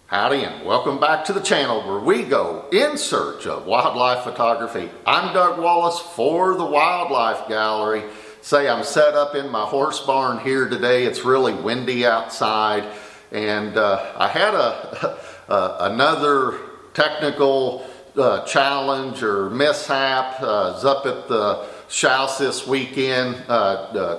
Howdy and welcome back to the channel where we go in search of wildlife photography. I'm Doug Wallace for the Wildlife Gallery. I'm set up in my horse barn here today. It's really windy outside, and I had another technical challenge or mishap. I was up at the Shouse this weekend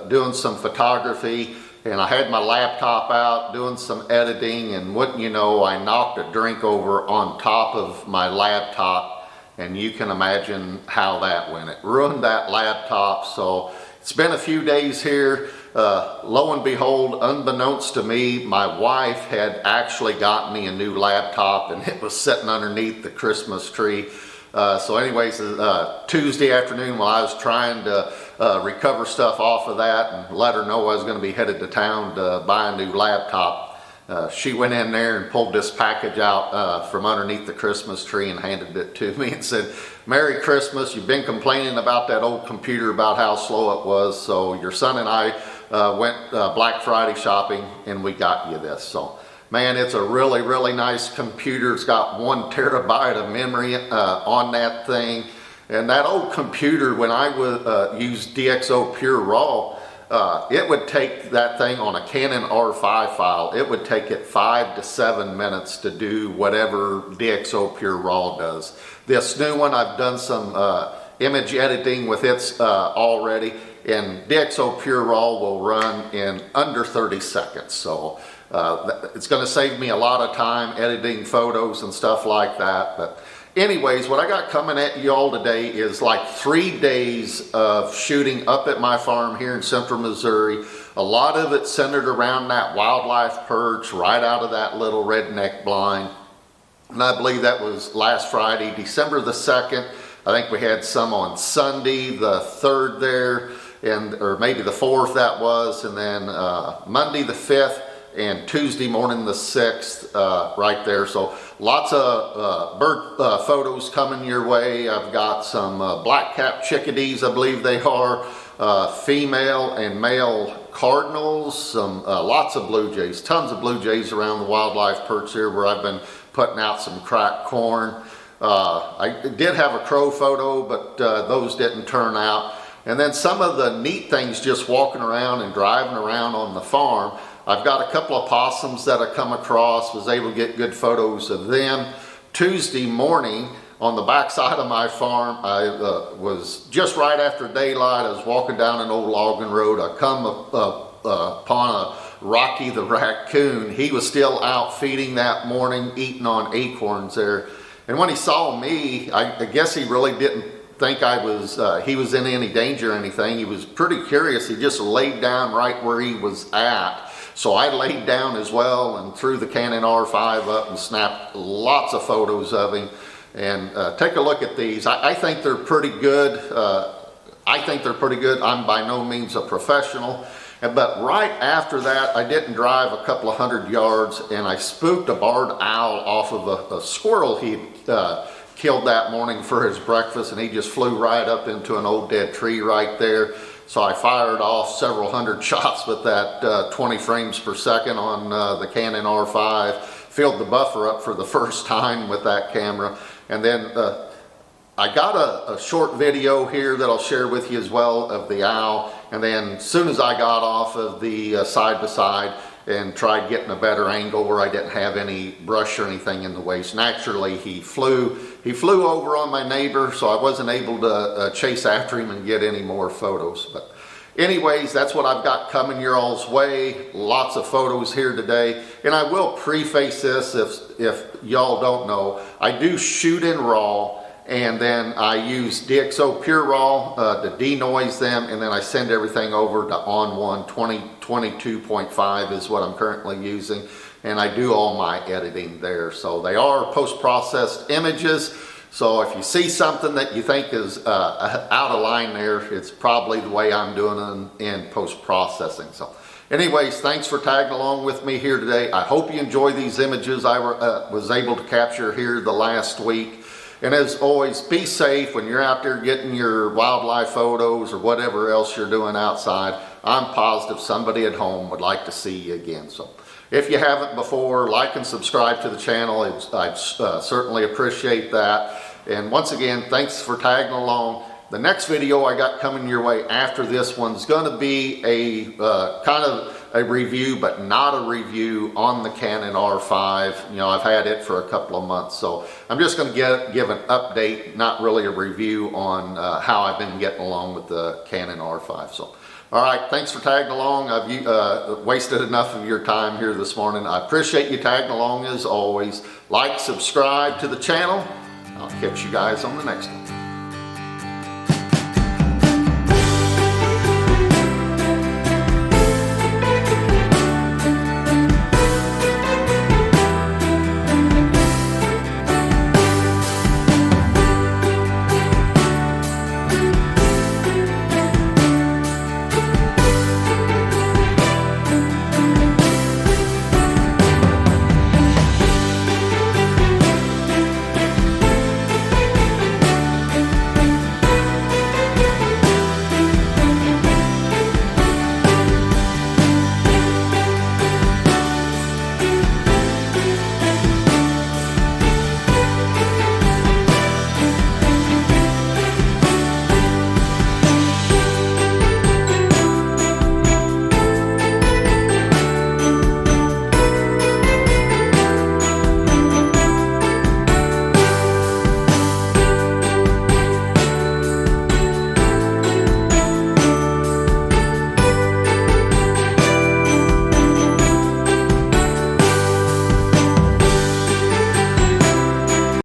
doing some photography, and I had my laptop out doing some editing, and wouldn't you know, I knocked a drink over on top of my laptop, and you can imagine how that went. It ruined that laptop. So it's been a few days here. Lo and behold, unbeknownst to me, my wife had actually gotten me a new laptop, and it was sitting underneath the Christmas tree. So anyways, Tuesday afternoon while I was trying to recover stuff off of that and let her know I was going to be headed to town to buy a new laptop, she went in there and pulled this package out from underneath the Christmas tree and handed it to me and said, "Merry Christmas. You've been complaining about that old computer, about how slow it was. So your son and I went Black Friday shopping and we got you this." So man, it's a really, really nice computer. It's got 1 terabyte of memory on that thing. And that old computer, when I would use DxO Pure Raw, it would take that thing on a Canon R5 file. It would take it 5 to 7 minutes to do whatever DxO Pure Raw does. This new one, I've done some image editing with it already, and DxO Pure Raw will run in under 30 seconds. So it's going to save me a lot of time editing photos and stuff like that. But anyways, what I got coming at y'all today is like 3 days of shooting up at my farm here in central Missouri. A lot of it centered around that wildlife perch right out of that little redneck blind. And I believe that was last Friday, December the 2nd. I think we had some on Sunday the 3rd there, or maybe the 4th that was, and then Monday the 5th. And Tuesday morning the 6th right there. So lots of bird photos coming your way. I've got some black-capped chickadees, I believe they are, female and male cardinals, some lots of blue jays, tons of blue jays around the wildlife perch here where I've been putting out some cracked corn. I did have a crow photo, but those didn't turn out. And then some of the neat things just walking around and driving around on the farm. I've got a couple of possums that I come across, was able to get good photos of them. Tuesday morning on the backside of my farm, I was just right after daylight. I was walking down an old logging road. I come upon a Rocky the raccoon. He was still out feeding that morning, eating on acorns there. And when he saw me, I guess he really didn't think he was in any danger or anything. He was pretty curious. He just laid down right where he was at. So I laid down as well and threw the Canon R5 up and snapped lots of photos of him. And take a look at these. I think they're pretty good. I'm by no means a professional. But right after that, I didn't drive a couple of 100 yards, and I spooked a barred owl off of a squirrel he killed that morning for his breakfast, and he just flew right up into an old dead tree right there. So I fired off several hundred shots with that 20 frames per second on the Canon R5, filled the buffer up for the first time with that camera. And then I got a short video here that I'll share with you as well of the owl. And then as soon as I got off of the side-by-side and tried getting a better angle where I didn't have any brush or anything in the way, so naturally he flew over on my neighbor, so I wasn't able to chase after him and get any more photos. But anyways, that's what I've got coming your all's way. Lots of photos here today. And I will preface this, if y'all don't know, I do shoot in RAW, and then I use DxO Pure Raw to denoise them, and then I send everything over to On1 2022.5 is what I'm currently using, and I do all my editing there. So they are post-processed images. So if you see something that you think is out of line there, it's probably the way I'm doing them in post-processing. So anyways, thanks for tagging along with me here today. I hope you enjoy these images I was able to capture here the last week. And as always, be safe when you're out there getting your wildlife photos or whatever else you're doing outside. I'm positive somebody at home would like to see you again. So If you haven't before, like and subscribe to the channel. I'd certainly appreciate that. And once again, thanks for tagging along. The next video I got coming your way after this one's going to be a kind of a review, but not a review on the Canon R5. You know, I've had it for a couple of months, so I'm just going to give an update, not really a review on how I've been getting along with the Canon R5. So, all right, thanks for tagging along. I've wasted enough of your time here this morning. I appreciate you tagging along as always. Like, subscribe to the channel. I'll catch you guys on the next one.